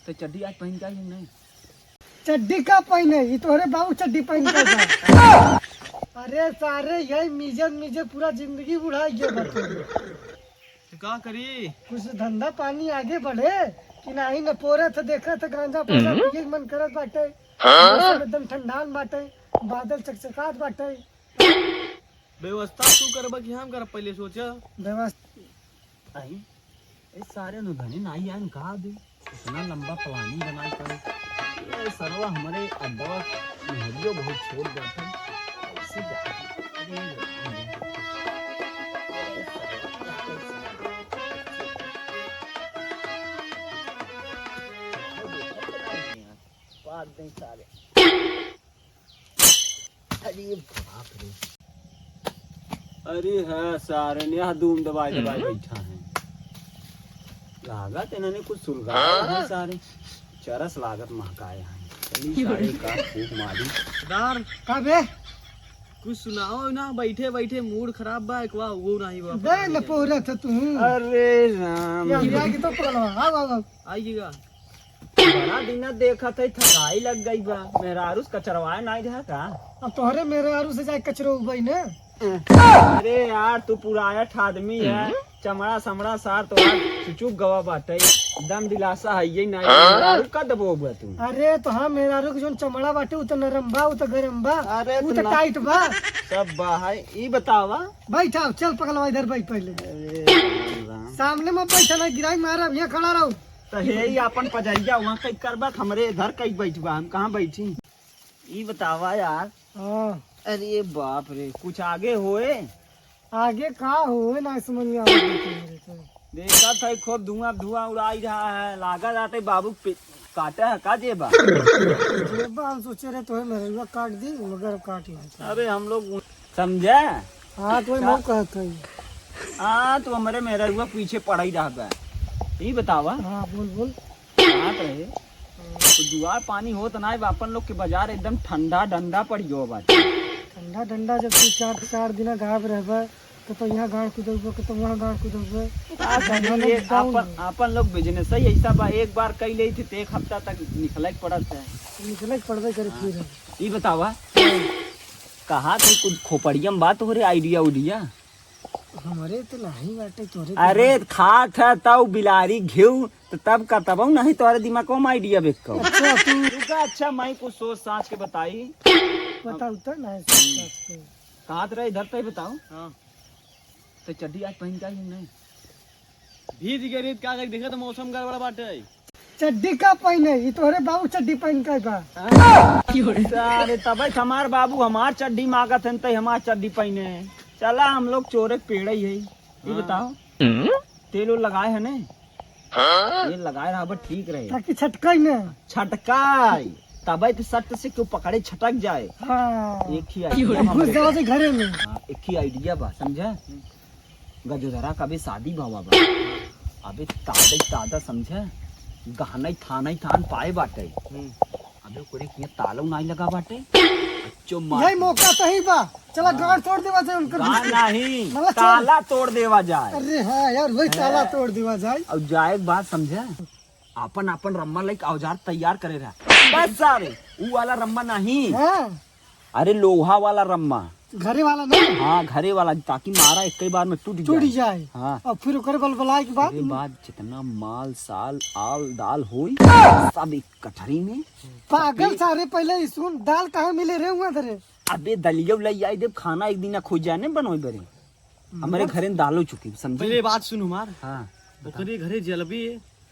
तो चड्डी आज पहन के नहीं? चड्डी का पहने ये तोहरे बाबू चड्डी पहन के अरे सारे यही मिजर पूरा जिंदगी बुढ़ा गया तो क्या करी? कुछ धंधा पानी आगे बढ़े कि नहीं न पोरे थे देखा था गांजा पोरा पिए मन करत बाटे एकदम ठंडान बाटे बादल चकचकात बाटे व्यवस्था तू करबा कि हम करब? पहले सोच व्यवस्था आई ए सारे नु धनी नहीं आन कहा दे इतना लंबा प्लानिंग बनाई कर ये सरवा हमारे अड्डा हरियो बहुत छोड़ जाता ऐसे बात नहीं सारे। अरे बाप रे, अरे है सारे ने यहाँ धूम दबाए दबाए बैठा है लागत इन्होंने कुछ सुलगाया है सारे चरस लागत महकाए हैं सारे का खूब मारी दार का बे कुछ सुनाओ ना बैठे बैठे मूड खराब बा एक बार वो नहीं बा बे न पोरा था तू अरे राम ये आगे तो पकड़वा आओ आइएगा बड़ा दिन देखा था थकाई लग गई बा मेहरारू कचरवाए नहीं रहा का अब तोहरे मेरे आरू से जाए कचरो उबई ने अरे यार तू पुरायठ आदमी है चमड़ा समड़ा सार तो चुप गवा बाटे दम दिलासा है ये नहीं मेहरारू का दबोबा तू। अरे तो हाँ मेरे आरू के जोन चमड़ा बाटे उ तो नरम बा उ तो गरम बा अरे उ तो टाइट बा सब बा है ई बतावा बैठा चल पकड़वा इधर बैठ पहले अरे राम राम। सामने में बैठा ना गिराई मारा यहाँ खड़ा रहो तो हे ही अपन पजरिया वहाँ कई करबा हमरे इधर कई बैठबा हम कहाँ बैठी ई बतावा यार। हाँ अरे बाप रे कुछ आगे होए आगे कहाँ हो ना समझ में आवे मेरे तो देखा था खूब धुआं धुआं उड़ाई रहा है लागा जाते बाबू काटे है का जेबा जेबा हम सोचे रहे तो मेरे हुआ काट दी मगर अब काट नहीं अरे हम लोग समझे हाँ तो मैं कहता ही हाँ तो हमारे मेरा हुआ पीछे पड़ा ही रह गया यही बतावा हाँ बोल कहाँ रहे तो जुआर पानी हो तो ना अपन लोग के बाजार एकदम ठंडा डंडा पड़ गयो बात ठंडा ठंडा जब तू चार दिन गायब रहबे तो यहाँ गाड़ कूदबे तो वहाँ गाड़ कूदबे अपन लोग बिजनेस ही ऐसा बा एक बार कई ले थे एक हफ्ता तक निकल पड़त है निकले पड़बे करे फिर ये बतावा कहा थे कुछ खोपड़ियम बात हो रही आइडिया उडिया हमारे तो नहीं बाटे तोरे अरे खात है तब बिलारी घेऊ तो तब का तब नहीं तुम्हारे दिमाग में आइडिया बेच को अच्छा तू रुका अच्छा मैं कुछ सोच साच के बताई बताऊ तो ना कहा रहे इधर तो बताओ। हाँ तो चड्डी आज पहन के नहीं भीज गई क्या देखा तो मौसम गड़बड़ बाटे चड्डी का पहने ये तोरे बाबू चड्डी पहन के बा अरे तब हमार बाबू हमार चड्डी मांगत है तो हमार चड्डी पहने चला हम लोग चोरे पेड़ ही है ये बताओ तेल लगाए है ने ये लगाए रहा ठीक रहे ताकि छटकाई ना छटकाई तब तो सट से क्यों पकड़े छटक जाए। हाँ एक ही आइडिया से घरे में एक ही आइडिया बा समझे गजोधरा का भी शादी भावा बा अबे तादा समझे गहना थाना थान पाए बाटे अबे कोई किया तालो नहीं लगा बाटे यही मौका सही बा चला गाड़ तोड़ देवा जाए उनका नहीं ताला तोड़ देवा जाए। अरे हाँ यार वही ताला तोड़ देवा जाए और जाए बात समझे अपन अपन रम्मा लाइक औजार तैयार करे रहा बस सारे वो वाला रम्मा नहीं अरे लोहा वाला रम्मा घरे वाला नहीं हाँ घरे वाला ताकि मारा एक बार में टूट जाए। हाँ और फिर बलबलाए के बाद जितना माल साल आल दाल हुई सब एक कटरी में पागल सारे पहले सुन दाल कहाँ मिले रहे हुआ तेरे अबे दलिया लाई आई देव खाना एक दिन खोज जाए ने बनोई बरे हमारे घरे दाल हो चुकी समझे। पहले बात सुन हमार हाँ ओकरे घरे जलबी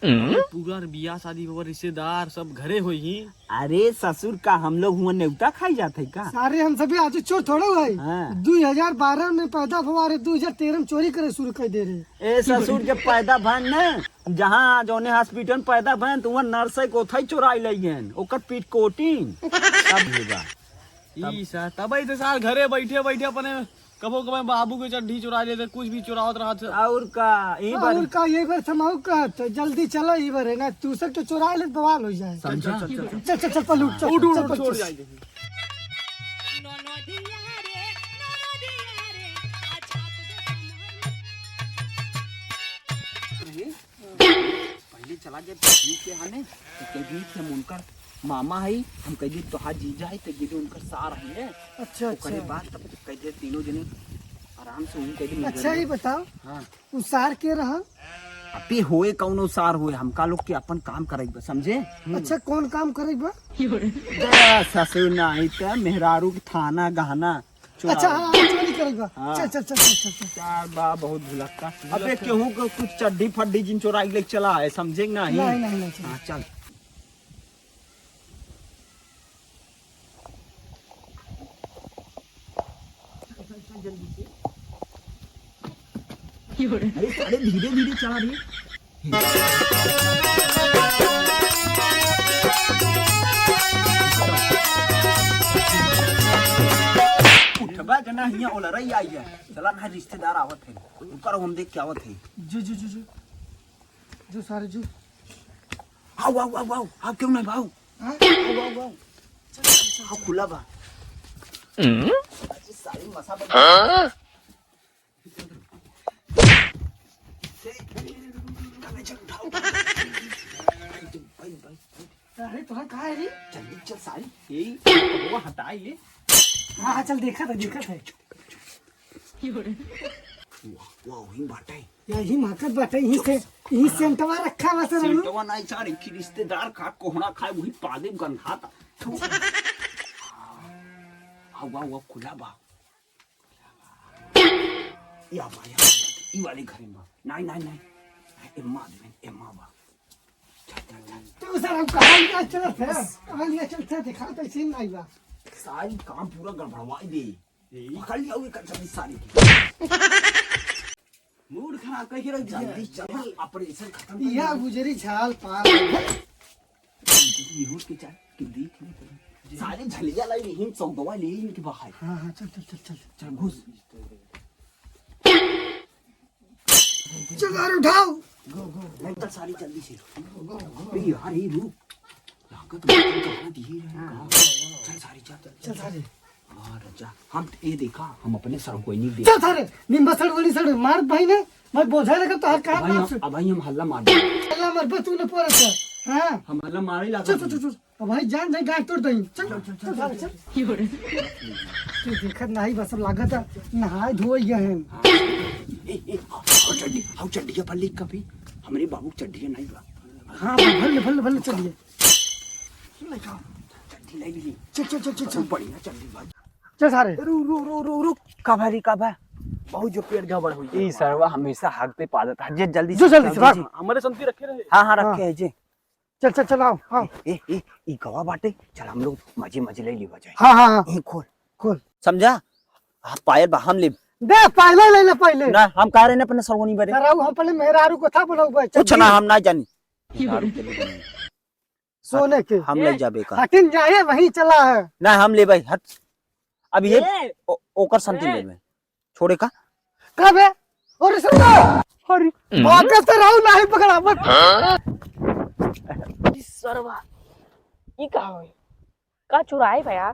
पूरा बियाह शादी रिश्तेदार सब घरे हुई ही। अरे ससुर का हम लोग हुआ नेवता खाई जाते का सारे हम सभी आज चोर थोड़ा हुआ हाँ। 2012 में पैदा हुआ रहे 2013 में चोरी करे शुरू कर दे रहे ए ससुर जब पैदा भन न जहाँ जौने हॉस्पिटल पैदा भन तो वहाँ नर्स को थे चोराई लईन ओकर पीट कोटिंग सब होगा ई सा तब तो सार घरे बैठे बैठे अपने कबो कबो बाबू के चड्ढी चुरा लेते कुछ भी चुरावत रहा और का ये बार समाऊ का जल्दी चलो ये बार है ना तू सब तो चुरा ले बवाल हो जाए समझा चल चल चल पलूट चल छोड़ जाए पहले चला गया जी के हने तो कह थे हम उनका मामा है हम कह दी तो जीजा है तो गिरी उनका सार है अच्छा करे अच्छा बात तब कह दे तीनों जने आराम से उन कह दी अच्छा ही बताओ हाँ उ सार के रहा अबे होए कौनो सार होए हमका लोग के अपन काम करेगा समझे अच्छा कौन काम करेगा ससुर नहीं तो मेहरारू के थाना गहना अच्छा हाँ चोरी करेगा हाँ। चल चल चल चल चल चल चार बा बहुत भुलक्का अबे केहू को कुछ चड्डी फड्डी जिन चोराई ले चला है समझे नहीं नहीं नहीं नहीं चल। हाँ चल अरे अरे धीरे धीरे चला रही उठबा जना हिया ओला रही आई है चला ना रिश्तेदार आवत है ऊपर हम देख के आवत है जो जो जो जो जो सारे जो आओ आओ आओ आओ आओ क्यों नहीं भाऊ हाँ? आओ आओ आओ आओ खुला बा अच्छी सारी मसा बा अरे तुम्हारा कहाँ है रे जल्दी चल सारी यही वो हटा ये हाँ हाँ चल देखा था वाह वही बाटा है यही माकत बाटे यही से यही सेंटवा रखा हुआ सर सेंटवा नहीं सारे की रिश्तेदार खा कोहना खाए वही पादे गंधाता आओ आओ आओ खुला बा या बा या ई वाले घर में नहीं नहीं नहीं एम्मा दे एम्मा बा चल चल चल तो सर हम कहाँ लिया चल थे कहाँ लिया चल थे देखा तो सीन नहीं बा सारी काम पूरा गड़बड़वा दे पकड़ लिया हुए कचरी सारी की मूड खराब करके रख दिया जल्दी चल ऑपरेशन खत्म कर यह गुजरी झाल पार बेहोश के चाल कि देख नहीं सारे झलिया लाई नहीं चौदवा ले इनके बाहर हाँ हाँ चल चल चल चल चल घुस चल यार उठाओ नहीं तो सारी जल्दी से अबे यार ये रुक लागत बच्चे कहाँ दिए रहे चल सारी चल चल सारे हाँ रजा हम ये देखा हम अपने सर को नहीं चल सारे निम्बा सड़ वाली सड़ मार भाई ने मैं बोझा लगा तो हर काम मार से अब हम हल्ला मार दे अल्लाह मर बस तूने पूरा चल हाँ हम हल्ला मारे लगा चल चल चल अब भाई जान जाए गांठ तोड़ दई चल चल चल सारे चल तू देखत नहीं बस अब लागत है नहाए धोए गए हैं आओ चड्डी पल्ली कभी हमारे बाबू चड्डी नहीं बा हाँ भले भले भले चलिए चड्डी नहीं ली चल चल चल चल चल बढ़िया चड्डी बाज चल सारे रुक कब है बहुत जो पेट गड़बड़ हुई ई सरवा हमेशा हाथ पे पादत है जे जल्दी जो जल्दी से भाग हमारे संति रखे रहे हां हां रखे है जे चल चल चल आओ आओ ए ए ई गवा बाटे चल हम लोग मजे मजे ले ली बजाए हाँ हाँ हाँ ए खोल खोल समझा आप पायल बा हम ले दे पहले ले ले पहले ना हम कह रहे ने अपने सरवनी बरे सराऊ हम पहले मेहरारू को था बोला हुआ कुछ ना हम ना जानी सोने के हम ले जाबे का हटिन जाए वहीं चला है ना हम ले भाई हट अब ये ओकर संति ले में छोड़े का कब है और सुनो अरे आगे से राहु नहीं पकड़ा मत सरवा ई का होई का चुराए भैया